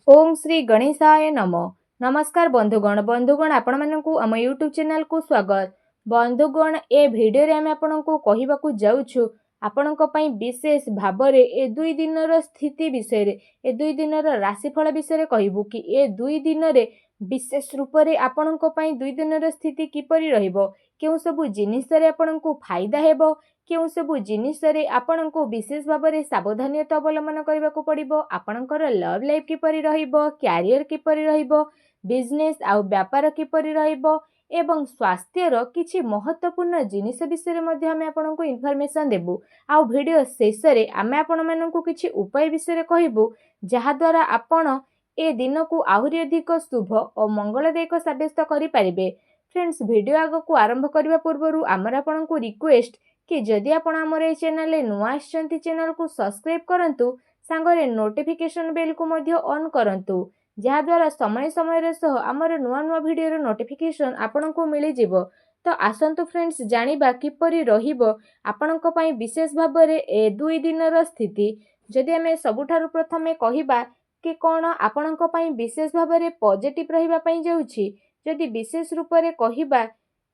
ओम श्री गणेशाय नमः। नमस्कार बंधुगण आपण मानकु आम यूट्यूब चैनल को स्वागत। बंधुगण ए भिडियो रे आम आपनकु कहिबाकु जाउछु आपनक पई विशेष भाबरे ए दुई दिनर स्थिति विषय रे ए दुई दिनर राशिफल विषय रे कहिबु कि ए दुई दिन रे विशेष रूप रे आपनक पई दुई दिनर स्थिति किपरि रहिबो, केउ सबु जिनिस रे आपनकु फायदा हेबो, केउ सबु जिनिस रे आपनकु विशेष भाबरे सावधानीता अवलंबन करबाकू पड़िबो, आपनकर लव लाइफ किपरि रहिबो, कैरियर किपरि रहिबो, बिजनेस आउ व्यापार किपरि रहिबो एवं स्वास्थ्यर किछि महत्वपूर्ण जिनिस विषय मध्ये आमे आपनकु इन्फॉर्मेशन देबु। आउ वीडियो शेष रे आमे आपण मानकु किछि उपाय विषय कहबू जहा द्वारा आपण ए दिन को आहुरी अधिक शुभ और मंगलदायक साब्यस्त करि पारिबे। फ्रेंड्स, वीडियो आग को आरंभ करबा पूर्वरु आमर आपनकु रिक्वेस्ट कि जदि आपण आमर ए चैनल रे नुआ आछंती चैनल को सब्सक्राइब करंतु, सांगरे नोटिफिकेशन बेल को मध्ये ऑन करंतु, जहा द्वारा समय समय रे सह आमर नुआ नुआ वीडियो रो नोटिफिकेशन आपनकु मिलि जिवो। तो आसंतु फ्रेंड्स, जानिबा किपरि रहिबो आपनक पई विशेष भाबरे ए दुई दिनर स्थिति। जदि आमे सबुठारु प्रथमे कहिबा कि कोन आपनक पई विशेष भाबरे पॉजिटिव रहिबा पई जाउछि, जदि विशेष रूप रे कहिबा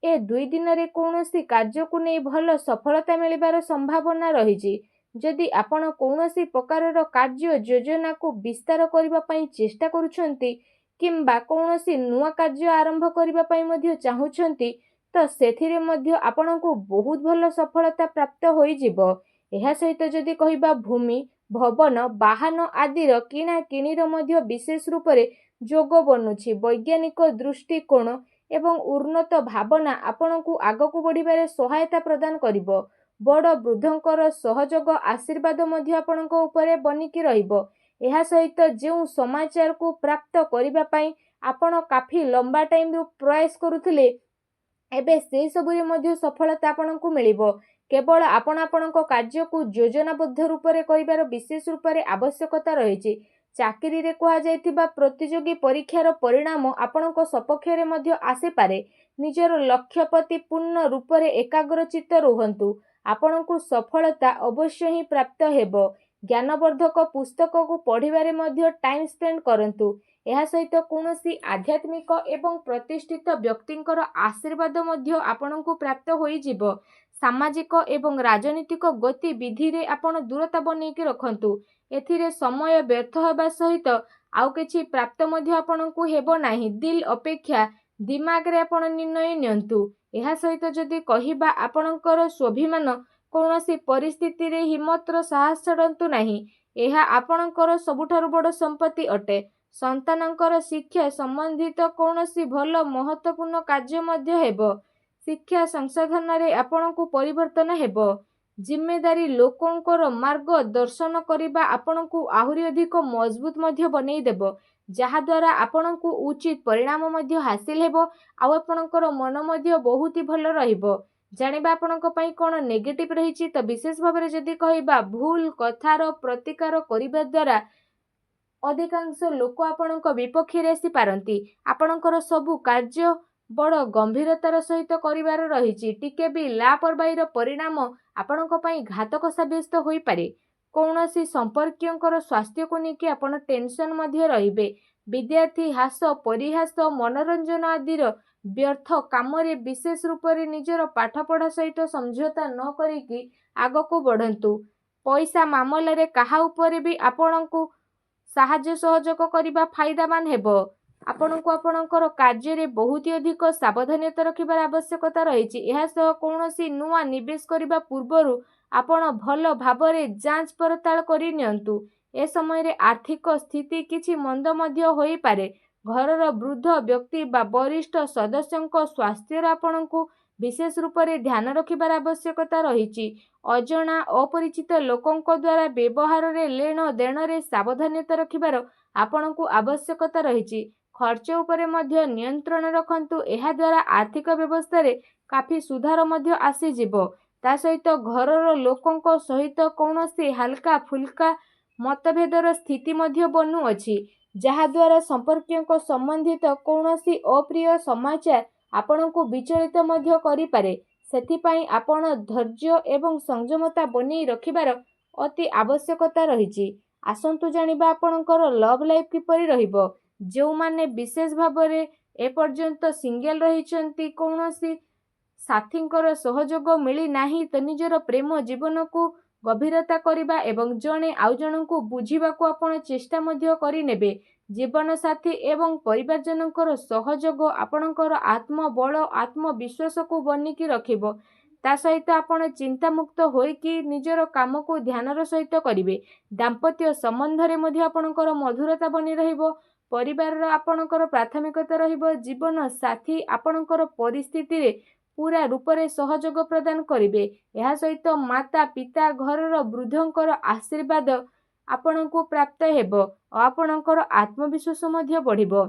ए दुई दिन रे कौनसी कार्य को नहीं भल सफलता मिलिबार संभावना रही। जदि आपण कौनसी प्रकार कार्य योजना को विस्तार करबा पई चेष्टा करूछंती किंबा कौनसी नुआ कार्य आरंभ करबा पई मध्ये चाहुछंती, तो सेथिरे मध्ये आपणको बहुत भल सफलता प्राप्त होई जिवो। एहा सहित जदि कहिबा भूमि भवन वाहन आदिर किणा किणीर मध्ये विशेष रूप रे जोग बनुछि। वैज्ञानिक दृष्टिकोण एवं उन्नत भावना आपणकु आगकु बढ़िबारे सहायता प्रदान करिवो। बड़ वृद्धंकर सहयोग आशीर्वाद मध्ये आपणक उपरे बनिकी रहिबो। एहा सहित जेउ समाचार को प्राप्त करिबा पई आपण काफी लंबा टाइम रु प्रयास करुथिले, एबे से सबुरे मध्ये सफलता आपणकु मिलिबो। केवल आपण आपणक कार्य को योजनाबद्ध रूप रे करिबार विशेष रूप रे आवश्यकता रहिछि। चाकरी रे कहा जायतिबा प्रतियोगी परीक्षार परिणाम आपणक सपक्ष रे मध्ये आसी पारे। निजर लक्ष्य प्रति पूर्ण रूप रे एकाग्रचित्त रुहंतु, आपणकु सफलता अवश्य ही प्राप्त हेबो। ज्ञानवर्धक पुस्तक को पढ़िबारे मध्ये टाइम स्पेंड करंतु। एहा सहित कौनसी आध्यात्मिक एवं प्रतिष्ठित व्यक्तिंकर आशीर्वाद मध्ये आपणकु प्राप्त होई जिवो। सामाजिक एवं राजनीतिक गतिविधि रे आपण दूरता बनेकी रखंतु। एथिरे समय व्यर्थ होबा सहित आउ किछि प्राप्त मध्ये आपणकु हेबो नाही। दिल अपेक्षा दिमाग रे आपण निर्णय नियंतु। एहा सहित जदि कहिबा आपणकर स्वाभिमान कौनसी परिस्थिति रे हिम्मतर साहस छडंतु नाही। एहा आपणकर सबुठारु बड़ संपत्ति अटे। संतानकर शिक्षा संबंधित कौनसी भल महत्वपूर्ण कार्य मध्ये हेबो। शिक्षा संसाधन रे आपणकु परिवर्तन हेबो। जिम्मेदारी लोकंकर मार्ग दर्शन करिबा आपणकु आहुरी अधिक मजबूत मध्ये बनै देबो, जहा द्वारा आपणकु उचित परिणाम मध्ये हासिल हेबो। आ आपणकर मन मध्ये बहुत ही भल रहिबो। जानिबा आपणक पई कोन नेगेटिव रहिछि, त विशेष भाबरे जदि कहिबा भूल कथार प्रतिकार करिबा द्वारा अधिकांश लोक आपणक विपक्ष रे आसी पारंती। आपणकर सबु कार्य बड़ गंभीरतार सहित करिवार रहिछि। टिके भी लापरवाहीर परिणाम आपणक पई घातक साब्यस्त होई पारे। कौनसी संपर्कियंकर स्वास्थ्य को नेकी आपण टेंशन मध्ये रहिबे। विद्यार्थी हास परिहास मनोरंजन आदिर व्यर्थ काम रे विशेष रूप रे निजर पाठपढ़ा सहित समझौता न करिकी आगको बढ़ंतु। पैसा मामला रे काहा उपरे भी आपणकु साहाय्य सहयोग करिबा फायदामान हेबो। आपणकु आपणकर कार्य रे बहुत अधिक सावधानता रखिबार आवश्यकता रहिछि। एहा सह कौनसी नुआ निवेश करिबा पूर्वरु आपण भल भाबरे जांच पड़ताल करि नियंतु। ए समय रे आर्थिक स्थिति किछि मंद मध्ये होई पारे। घरर वृद्ध व्यक्ति बा वरिष्ठ सदस्यंक स्वास्थ्य आपणकु विशेष रूप रे ध्यान रखिबार आवश्यकता रहिछि। अजणा अपरिचित लोकंक द्वारा व्यवहार रे लेन देन रे सावधानता रखिबार आपणकु आवश्यकता रहिछि। खर्च उपरे मध्ये नियंत्रण रखंतु। एहा द्वारा आर्थिक व्यवस्था रे काफी सुधार मध्ये आसी जिवो। ता सहित घरर लोकंक सहित कौनसी हल्का फुल्का मतभेदर स्थिति मध्ये बनु अछि, जहा द्वारा संपर्कियंक संबंधित कौनसी अप्रिय समाचार आपणकु विचलित मध्ये करि पारे। सेथिपाई आपण धैर्य एवं संयमता बनै रखिबार अति आवश्यकता रहिछि। आसंतु जानिबा आपणकर लव लाइफ किपरि रहिबो। जोमाने विशेष भाबरे एपर्यंत सिंगल रहिचंती कौनसी साथींकर सहयोग मिली नाही तो निजर प्रेम जीवन को गभीरता करिबा एवं जणे आउ जणको बुझिबाको आपण चेष्टा मध्य करिनेबे। जीवन साथी एवं परिवारजनकर सहयोग आपणकर आत्मबल आत्मविश्वास को बनिकी रखिबो। ता सहित आपण चिंतामुक्त होइकी निजर काम को ध्यानर सहित करिवे। दाम्पत्य संबंधरे मध्य आपणकर मधुरता बनी रहिबो। परिवार आपणकर प्राथमिकता रहिबो। जीवन साथी आपणकर परिस्थिति रे पूरा रूपरे सहयोग प्रदान करिवे। यह सहित माता पिता घरर वृद्धंकर आशीर्वाद आपणको प्राप्त हेबो और आपणकर आत्मविश्वास मध्य बढ़िबो।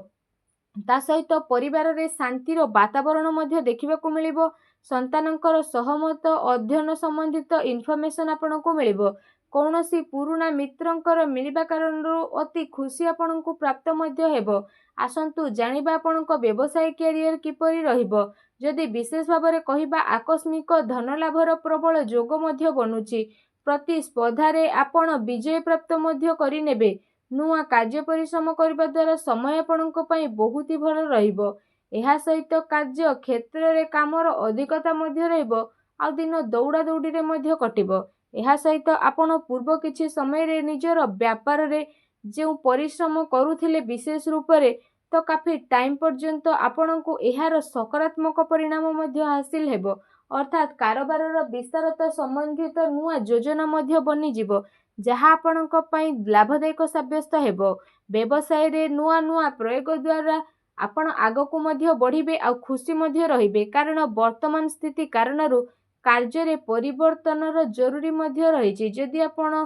ता सहित परिवार रे शांतिर वातावरण मध्य देखिबाकू मिलिबो। संतानंकर सहमत अध्ययन संबंधित इनफॉरमेशन आपणको मिलिबो। कौनसी पुराना मित्रंकर मिलिबा कारणरू अति खुशी आपणको प्राप्त मध्य हेबो। आसंतु जानिबा आपणको व्यवसाय कैरियर किपरि रहिबो। जदि विशेष भाବରେ କହିବା आकस्मिक धन लाभर प्रबल जोग मध्य बनुची। प्रतिस्पर्धारे आपण विजय प्राप्त मध्य करिनेबे। नुआ कार्य परिश्रम करबा द्वारा समय आपणको पई बहुत ही भल रहिबो। एहा सहित कार्य क्षेत्र रे कामर अधिकता मध्य रहिबो। आ दिन दौड़ा दौड़ी रे मध्य कटिबो। एहा सहित आपण पूर्व किछि समय रे निजर व्यापार रे जे परिश्रम करूथिले विशेष रूप रे तो काफी टाइम पर्यंत आपणको एहार सकारात्मक परिणाम मध्य हासिल हेबो। अर्थात कारोबार विस्तारत संबंधित नुआ योजना मध्य बनी जिवो जहाँ आपणको पई लाभदायक साब्यस्त हेबो। व्यवसाय रे नुआ नुआ प्रयोग द्वारा आपण आगको मध्य बढ़िबे आ खुशी मध्य रहिबे। कारण वर्तमान स्थिति कारणरू कार्य रे परिवर्तनर जरूरी मध्य रहिछि। जदि आपण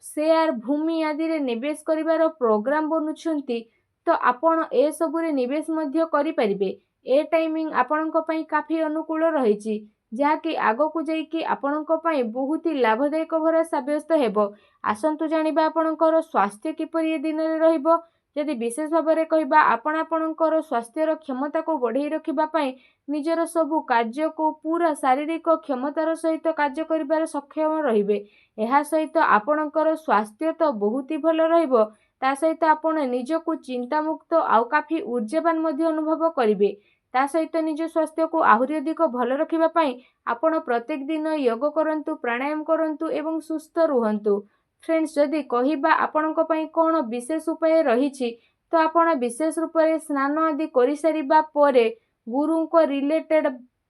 शेयर भूमि आदि रे निवेश करिवार प्रोग्राम बनुछंती तो आपण ए सबुरे निवेश मध्य करि परिबे। ए टाइमिंग आपणको पई काफी अनुकूल रहिछि जहाँकि आगको जाइकी आपणको पई बहुत ही लाभदायक भरा साब्यस्त हेबो। आसंतु जानिबा आपणकर स्वास्थ्य किपरि ए दिन रे रहिबो। यदि विशेष भाବରେ କହିବା ଆପଣ ଆପଣଙ୍କର ସ୍ୱାସ୍ଥ୍ୟର କ୍ଷମତାକୁ ବଢ଼େଇ ରଖିବା ପାଇଁ ନିଜର ସବୁ କାର୍ଯ୍ୟକୁ ପୁରା ଶାରୀରିକ କ୍ଷମତାର ସହିତ କାର୍ଯ୍ୟ କରିବାରେ ସକ୍ଷମ ରହିବେ। ଏହା ସହିତ ଆପଣଙ୍କର ସ୍ୱାସ୍ଥ୍ୟ ତ ବହୁତ ହି ଭଲ ରହିବ। ତା ସହିତ ଆପଣ ନିଜକୁ ଚିନ୍ତାମୁକ୍ତ ଆଉ କାଫି ऊर्जावान ମଧ୍ୟ ଅନୁଭବ କରିବେ। ତା ସହିତ ନିଜ ସ୍ୱାସ୍ଥ୍ୟକୁ ଆହୁରି ଅଧିକ ଭଲ ରଖିବା ପାଇଁ ଆପଣ ପ୍ରତ୍ୟେକ ଦିନ ଯୋଗ କରନ୍ତୁ, ପ୍ରାଣାୟାମ କରନ୍ତୁ ଏବଂ ସୁସ୍ଥ ରୁହନ୍ତୁ। फ्रेंड्स जदि कहवा आपणको पई कोन विशेष उपाय रहिछि तो आपण विशेष रूप से स्नान आदि करि सारिबा परे गुरु को रिलेटेड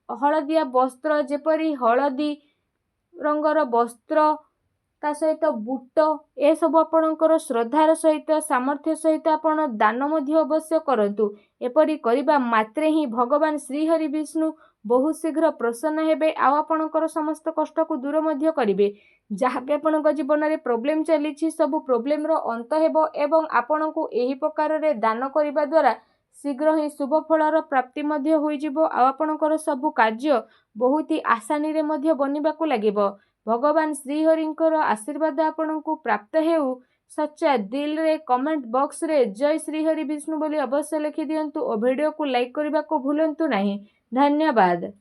हलदिया वस्त्र जेपरी हलदी रंगर वस्त्र ता सहित बूट ए सब आपणकर श्रद्धार सहित सामर्थ्य सहित आपण दान मध्य अवश्य करंतु। एपरी करिबा मात्रे ही भगवान श्री हरि विष्णु बहुत शीघ्र प्रसन्न हेबे आ आपणकर समस्त कष्ट को दूर मध्य करिवे। जहाँ भी आपणक जीवन में प्रोब्लेम चली सब प्रोब्लेम रो अंत हेबो एवं आपणको एही प्रकार रे दान करिबा द्वारा शीघ्र ही शुभ फलर प्राप्ति मध्य होई जिवो आ आपणकर सब कार्य बहुत ही आसानी रे मध्य बनिबाकू लागिबो। भगवान श्री हरिंकर आशीर्वाद आपणको प्राप्त हेउ। सच्चा दिल रे कमेंट बॉक्स रे जय श्री हरि विष्णु बोली अवश्य लिखि दियंतु और वीडियो को लाइक करबा को भूलंतु नहीं। धन्यवाद।